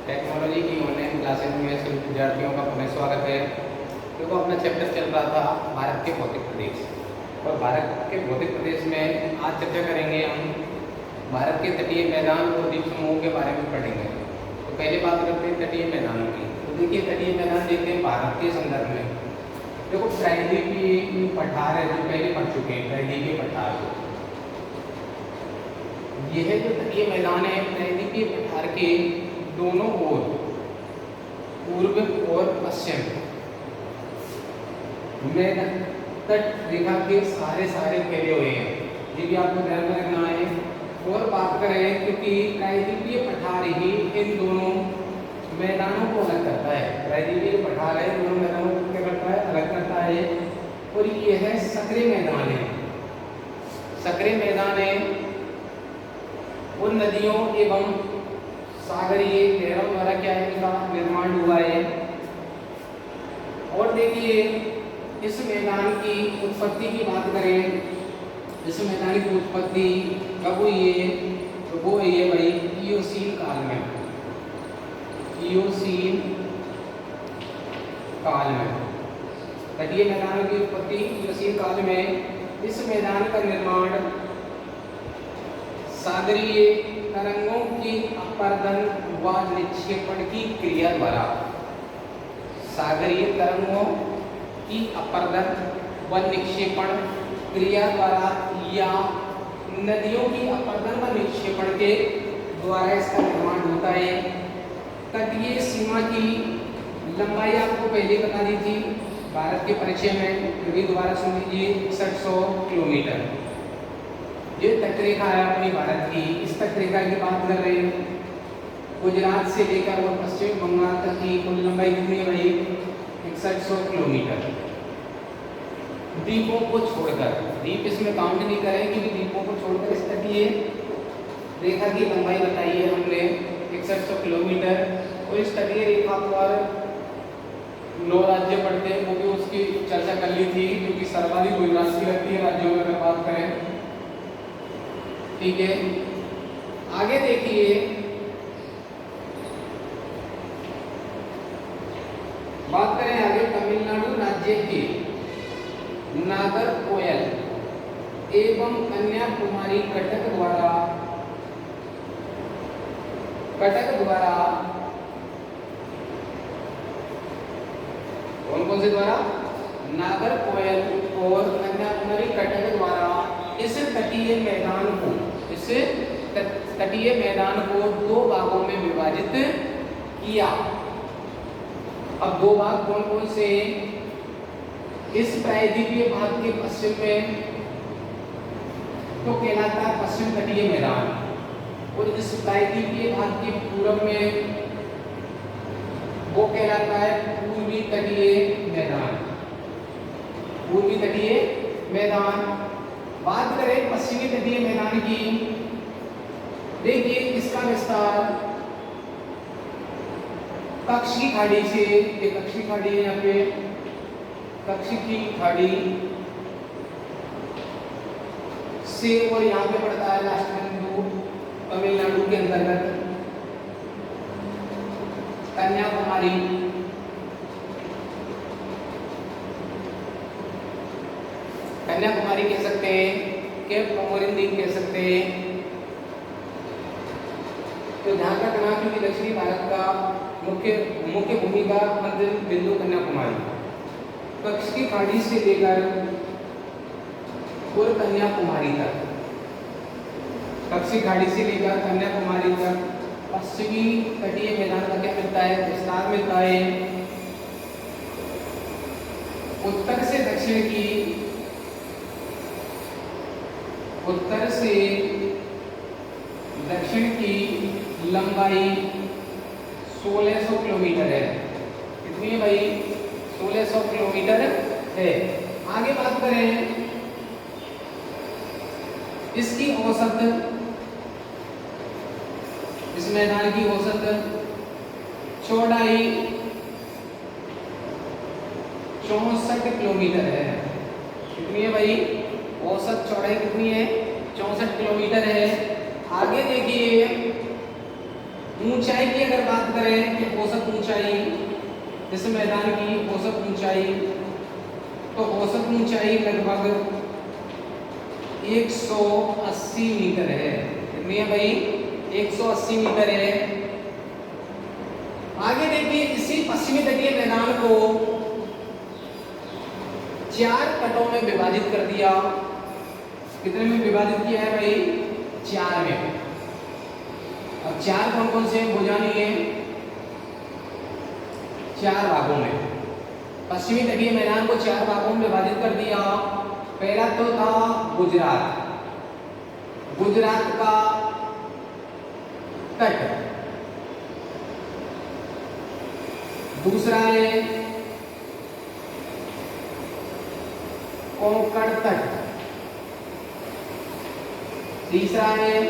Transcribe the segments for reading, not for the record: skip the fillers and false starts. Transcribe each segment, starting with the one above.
Technology की online classes में सभी विद्यार्थियों का पुनः स्वागत है। देखो अपना चैप्टर चल रहा था भारत के भौतिक प्रदेश, और भारत के भौतिक प्रदेश में आज चर्चा करेंगे हम भारत के तटीय मैदान और द्वीप समूहों के बारे में पढ़ेंगे। तो पहले बात करते हैं तटीय मैदानों की। तो देखिए तटीय मैदान देखते हैं भारत के संदर्भ में। देखो प्रायद्वीपीय पठार है जो पहले पढ़ चुके हैं, प्रायद्वीपीय पठार। यह जो तटीय मैदान है प्रायद्वीपीय पठार के दोनों ओर पूर्व और पश्चिम में तट रेखा के सारे फैले हुए हैं। ये भी आपको ध्यान में रखना है। और बात करें क्योंकि प्रायद्वीपीय पठार ही इन दोनों मैदानों को अलग करता है। प्रायद्वीपीय पठार है दोनों मैदानों को क्या करता है, अलग करता है। और ये है सक्रिय मैदान है, सक्रिय मैदान है। उन नदियों एवं सागरीय लहरों द्वारा क्या है, इनका निर्माण हुआ है। और देखिए इस मैदान की उत्पत्ति की बात करें, इस मैदान की उत्पत्ति कब हुई है, तो वो है ये भाई इयोसीन काल में। इयोसीन काल में तटीय मैदानों की उत्पत्ति इयोसीन काल में। इस मैदान का निर्माण सागरीय तरंगों के अपर्दन व निक्षेपण की क्रिया द्वारा, सागरीय तरंगों की अपर्दन व निक्षेपण क्रिया द्वारा या नदियों की अपर्दन व निक्षेपण के द्वारा इसका निर्माण होता है। तटीय सीमा की लंबाई आपको पहले बता दी थी भारत के परिचय में, फिर भी दोबारा सुन लीजिए, 6100 किलोमीटर। ये तटरेखा है अपनी भारत की। इस तटरेखा की बात कर रहे हैं, गुजरात से लेकर और पश्चिम बंगाल तक की कुल लंबाई कितनी है भाई, 6100 किलोमीटर। द्वीपों को छोड़कर, द्वीप इसमें काउंट नहीं करें क्योंकि द्वीपों को छोड़कर इस तटीय रेखा की लंबाई बताई है हमने 6100 किलोमीटर। और इस तटीय रेखा पर 9 राज्य पड़ते हैं, वो भी उसकी चर्चा कर ली थी क्योंकि सर्वाधिक गुजरात की लगती है राज्यों में अगर बात करें। ठीक है, आगे देखिए बात करें आगे तमिलनाडु राज्य के नागरकोयल एवं कन्याकुमारी कटक द्वारा कौन से द्वारा, नागरकोयल और कन्याकुमारी कटक द्वारा इस तटीय मैदान को, इस तटीय मैदान को 2 भागों में विभाजित किया। अब 2 भाग कौन कौन से, इस प्रायद्वीपीय भाग के पश्चिम में तो कहलाता है पश्चिम तटीय मैदान, और इस प्रायद्वीपीय भाग के पूर्व में वो कहलाता है पूर्वी तटीय मैदान, पूर्वी तटीय मैदान। बात करें पश्चिमी तटीय मैदान की, देखिए इसका विस्तार कच्छ की खाड़ी से, ये कच्छ की खाड़ी है, यहाँ पे कच्छ की खाड़ी से, और यहाँ पे पड़ता है लास्ट बिंदु तमिलनाडु के अंतर्गत कन्याकुमारी। कन्याकुमारी कह सकते हैं, केप कोमोरिन द्वीप कह सकते हैं। तो ध्यान रखना क्योंकि दक्षिणी भारत का मुख्य भूमि का अंतिम बिंदु कन्याकुमारी, कच्छ की खाड़ी से लेकर और कन्याकुमारी तक, कच्छ की खाड़ी से लेकर कन्याकुमारी तक पश्चिमी तटीय मैदान का क्या मिलता है, विस्तार मिलता है। उत्तर से दक्षिण की, उत्तर से दक्षिण की लंबाई 1600 किलोमीटर है। कितनी है भाई, 1600 किलोमीटर है। आगे बात करें इसकी औसत, इस मैदान की औसत चौड़ाई 64 किलोमीटर है। कितनी है भाई, औसत चौड़ाई कितनी है, 64 किलोमीटर है। आगे देखिए ऊंचाई की अगर बात करें कि औसत ऊंचाई इस मैदान की औसत ऊंचाई, तो औसत ऊंचाई लगभग 180 मीटर है। कितनी है भाई? 180 मीटर है। आगे देखिए, इसी पश्चिमी तटीय मैदान को 4 तटों में विभाजित कर दिया। कितने में विभाजित किया है भाई? 4 में। अब 4 कौन कौन से बुझानी है? 4 भागों में। पश्चिमी तटीय मैदान को 4 भागों में विभाजित कर दिया। पहला तो था गुजरात, गुजरात का तट। दूसरा है कोंकण तट। तीसरा है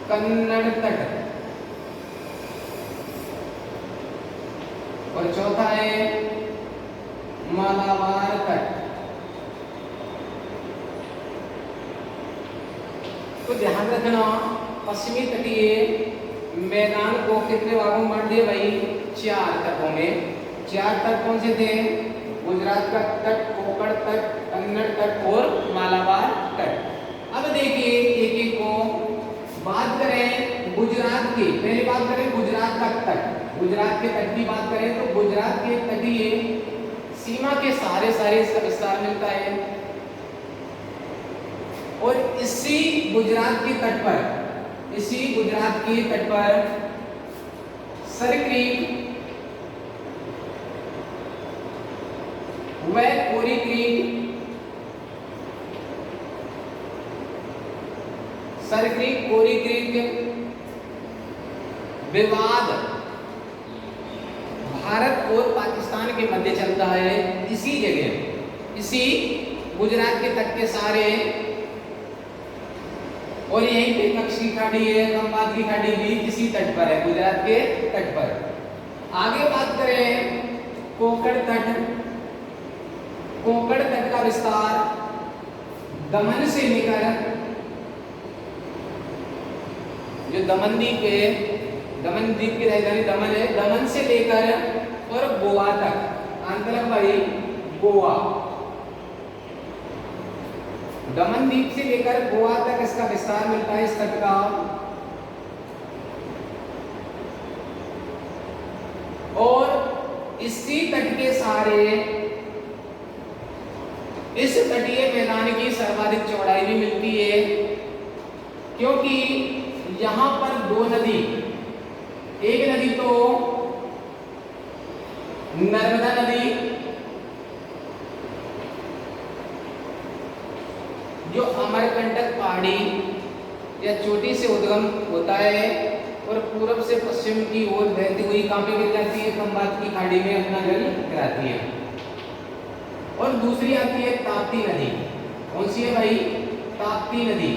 कन्नड़ तट। और चौथा है मालाबार तट। तो ध्यान रखना, पश्चिमी तटीय मैदान को कितने भागों में बांट दिया भाई? 4 तटों में। 4 तट कौन से थे? गुजरात का तट, कोंकण तट, कन्नड़ तट और मालाबार तट। अब देखिए एक एक को बात करें। गुजरात की पहले बात करें, गुजरात का तट। गुजरात के तट की बात करें तो गुजरात के तटीय सीमा के सारे इसका विस्तार मिलता है। और इसी गुजरात के तट पर, इसी गुजरात के तट पर सर क्रीक व कोरी क्रीक, सर क्रीक, कोरी क्रीक विवाद भारत और पाकिस्तान के मध्य चलता है। इसी जगह, इसी गुजरात के तट के सारे, और यहीं पे कच्छ की खाड़ी है, खंबात की खाड़ी भी इसी तट पर है, गुजरात के तट पर। आगे बात करें कोंकण तट। कोंकण तट का विस्तार दमन से लेकर, जो दमन द्वीप है, दमन द्वीप की राजधानी दमन है, दमन से लेकर और गोवा तक। आंतरिक भाई गोवा, दमन द्वीप से लेकर गोवा तक इसका विस्तार मिलता है, इस तट का। और इसी तट के सारे, इस तटीय मैदान की सर्वाधिक चौड़ाई भी मिलती है, क्योंकि यहां पर 2 नदी, एक नदी तो नर्मदा नदी जो अमरकंटक पहाड़ी या चोटी से उद्गम होता है और पूर्व से पश्चिम की ओर बहती हुई कहां पे गिर जाती है? खंबात की खाड़ी में अपना जल गिराती है। और दूसरी आती है ताप्ती नदी। कौन सी है भाई? ताप्ती नदी।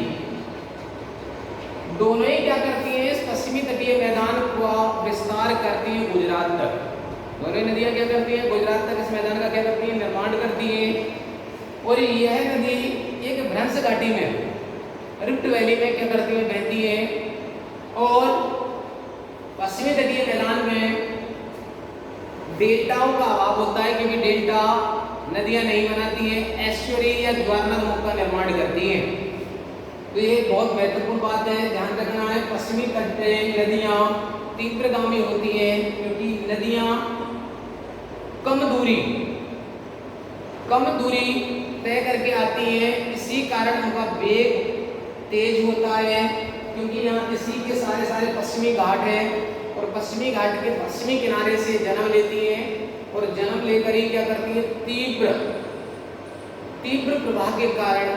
दोनों ही क्या करती हैं? इस पश्चिमी तटीय मैदान का विस्तार करती हैं गुजरात तक। दोनों नदियां क्या करती हैं? गुजरात तक इस मैदान का क्या करती हैं? निर्माण करती हैं। और यह नदी एक भ्रंश घाटी में, रिफ्ट वैली में क्या करती है? बहती है। और पश्चिमी तटीय मैदान में डेल्टाओं का अभाव होता है, क्योंकि डेल्टा नदियां नहीं बनाती हैं, एस्चुरी या ज्वारनद का निर्माण करती हैं। तो ये बहुत महत्वपूर्ण बात है, ध्यान रखना है। पश्चिमी तट पे नदियां तीव्रगामी होती हैं, क्योंकि नदियां कम दूरी तय करके आती हैं। इसी कारण उनका वेग तेज होता है, क्योंकि यहाँ इसी के सारे पश्चिमी घाट हैं और पश्चिमी घाट के पश्चिमी किनारे से जन्म लेती हैं और जन्म लेकर ही क्या करती है? तीव्र प्रवाह के कारण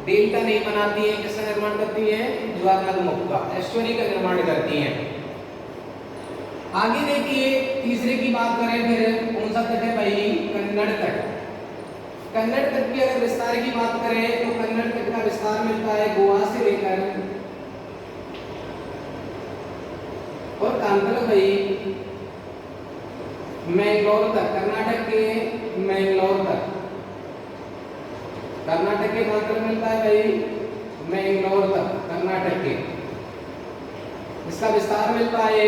डेल्टा नहीं बनाती है। किसका निर्माण करती है? ज्वारनद का, एस्चुरी का निर्माण करती हैं। आगे देखिए, तीसरे की बात करें फिर कौन सा तट है भाई? कन्नड़ तट। कन्नड़ तट की अगर विस्तार की बात करें तो कन्नड़ तट का विस्तार मिलता है गोवा से लेकर और कांतल भाई मैंगलोर तक, कर्नाटक के मैंगलोर तक। कर्नाटक के कांतल मिलता है भाई मैंगलोर तक, कर्नाटक के। इसका विस्तार मिलता है।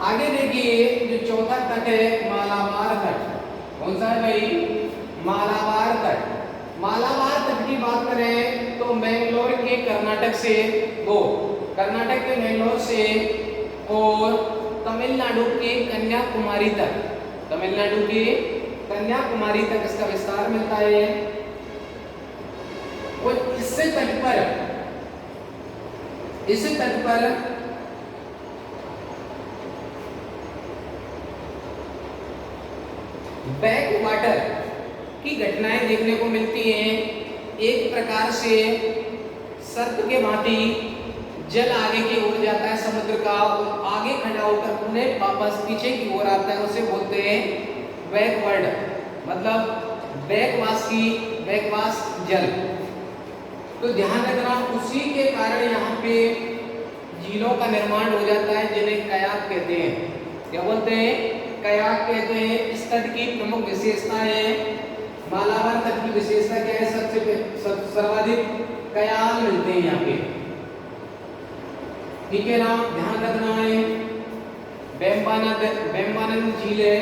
आगे देखिए जो चौथा तट है मालाबार तट। कौन सा है भाई? मालाबार तट। मालाबार तट की बात करें तो मैंगलोर के कर्नाटक से कर्नाटक के मैंगलोर से और तमिलनाडु के कन्याकुमारी तक, तमिलनाडु के कन्याकुमारी तक इसका विस्तार मिलता है। और इस तट पर बैक वाटर की घटनाएं देखने को मिलती हैं। एक प्रकार से सर्प के भांति जल आगे की ओर जाता है समुद्र का और आगे खड़ा होकर पुनः वापस पीछे की ओर आता है, उसे बोलते हैं बैकवर्ड, मतलब बैकवास जल। तो ध्यान रखना, उसी के कारण यहाँ पे झीलों का निर्माण हो जाता है जिन्हें कयाक कहते हैं। क्या बोलते हैं? कयाक कहते हैं। इस तट की प्रमुख विशेषता है, मालाबार तट की विशेषता क्या है? सबसे सर्वाधिक कयाल मिलते हैं यहाँ पे, ठीक है ना? ध्यान रखना है। बेम्बानंद झील है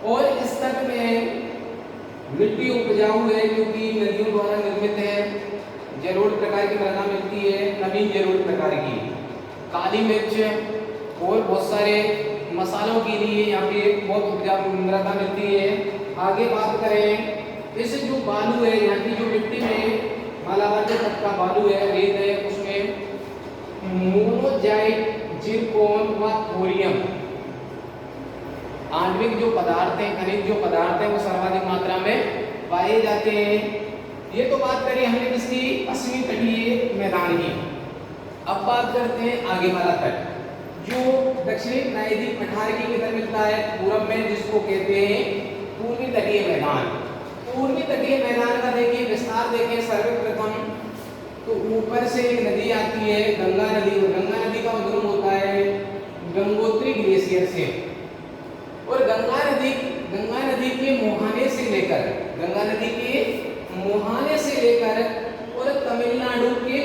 और इस तट में मिट्टी उपजाऊ है क्योंकि नदियों द्वारा निर्मित है। जलोढ़ प्रकार की मृदा मिलती है, नवीन जलोढ़ प्रकार की। काली मिर्च और बहुत सारे मसालों के लिए यहाँ पे बहुत उपजाऊ मृदा मिलती है। आगे बात करें, इस जो बालू है यहाँ की जो मिट्टी में मालाबार के तट का बालू है, रेत है, उसमें मोनोजाइट, जिरकोन व थोरियम आणविक जो पदार्थ हैं, खनिज जो पदार्थ हैं वो सर्वाधिक मात्रा में पाए जाते हैं। ये तो बात करी हमने किसकी? पश्चिमी तटीय मैदान की। अब बात करते हैं आगे वाला तट जो दक्षिणी प्रायद्वीप पठार की किधर मिलता है? पूरब में, जिसको कहते हैं पूर्वी तटीय मैदान। पूर्वी तटीय मैदान का देखिए विस्तार देखें। सर्वप्रथम तो ऊपर से एक नदी आती है गंगा नदी, और गंगा नदी का उद्गम होता है गंगोत्री ग्लेशियर से। और गंगा नदी के मुहाने से लेकर और तमिलनाडु के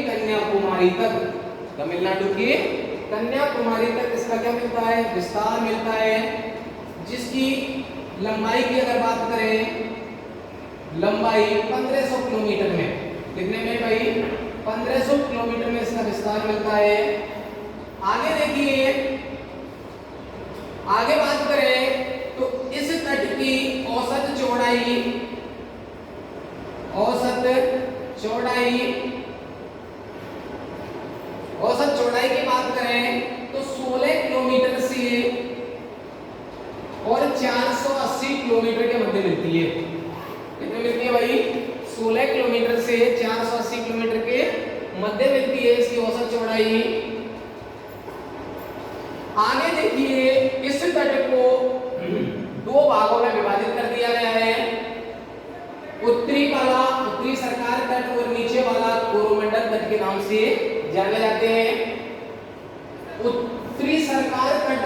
कन्याकुमारी तक इसका क्या मिलता है? विस्तार मिलता है। जिसकी लंबाई की अगर बात करें, लंबाई 1500 किलोमीटर में, कितने में भाई? 1500 किलोमीटर में इसका विस्तार मिलता है। आगे देखिए, आगे बात करें तो इस तट की औसत चौड़ाई की बात करें तो 16 किलोमीटर से और 480 किलोमीटर के मध्य मिलती है। कितने मिलती है भाई? 16 किलोमीटर से 480 किलोमीटर के मध्य मिलती है इसकी औसत चौड़ाई। आगे देखिए, इस तट को दो भागों में विभाजित कर दिया गया है। उत्तरी सरकार तट और नीचे वाला कोरोमंडल तट के नाम से जाने जाते हैं। उत्तरी सरकार तट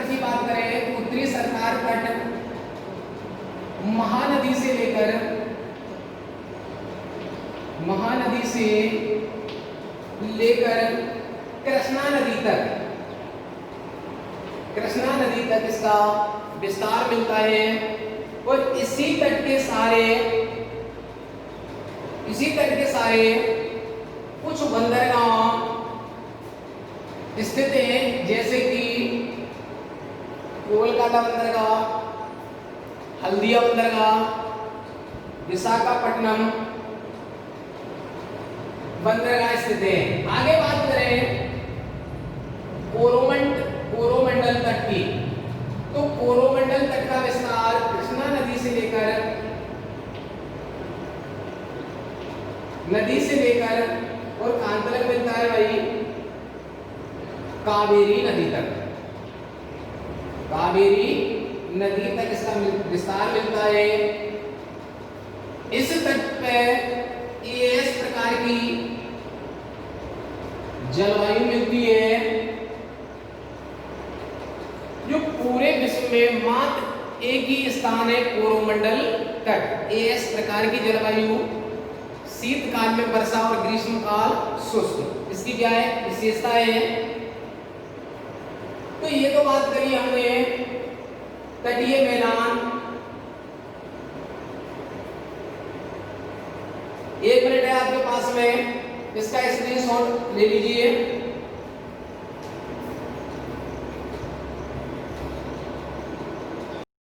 की बात करें तो उत्तरी सरकार तट महानदी से लेकर कृष्णा नदी तक इसका विस्तार मिलता है। और इसी तट के सारे कुछ बंदरगाह स्थित हैं, जैसे कि कोलकाता बंदरगाह, हल्दिया बंदरगाह, विशाखापट्टनम बंदरगाह स्थित है। आगे बात करें कोरोमंडल तट की, तो कोरोमंडल तट का विस्तार कृष्णा नदी से लेकर और कहां तक मिलता है भाई? कावेरी नदी तक इसका विस्तार मिलता है। इस तट पर इस प्रकार की जलवायु मिलती है जो पूरे विश्व में एक ही स्थान है कोरोमंडल तट। इस प्रकार की जलवायु शीतकाल में वर्षा और ग्रीष्मकाल शुष्क। इसकी क्या है विशेषता है? तो ये तो बात करी हमने तटीय मैदान। 1 मिनट है आपके पास में, इसका स्क्रीनशॉट ले लीजिए।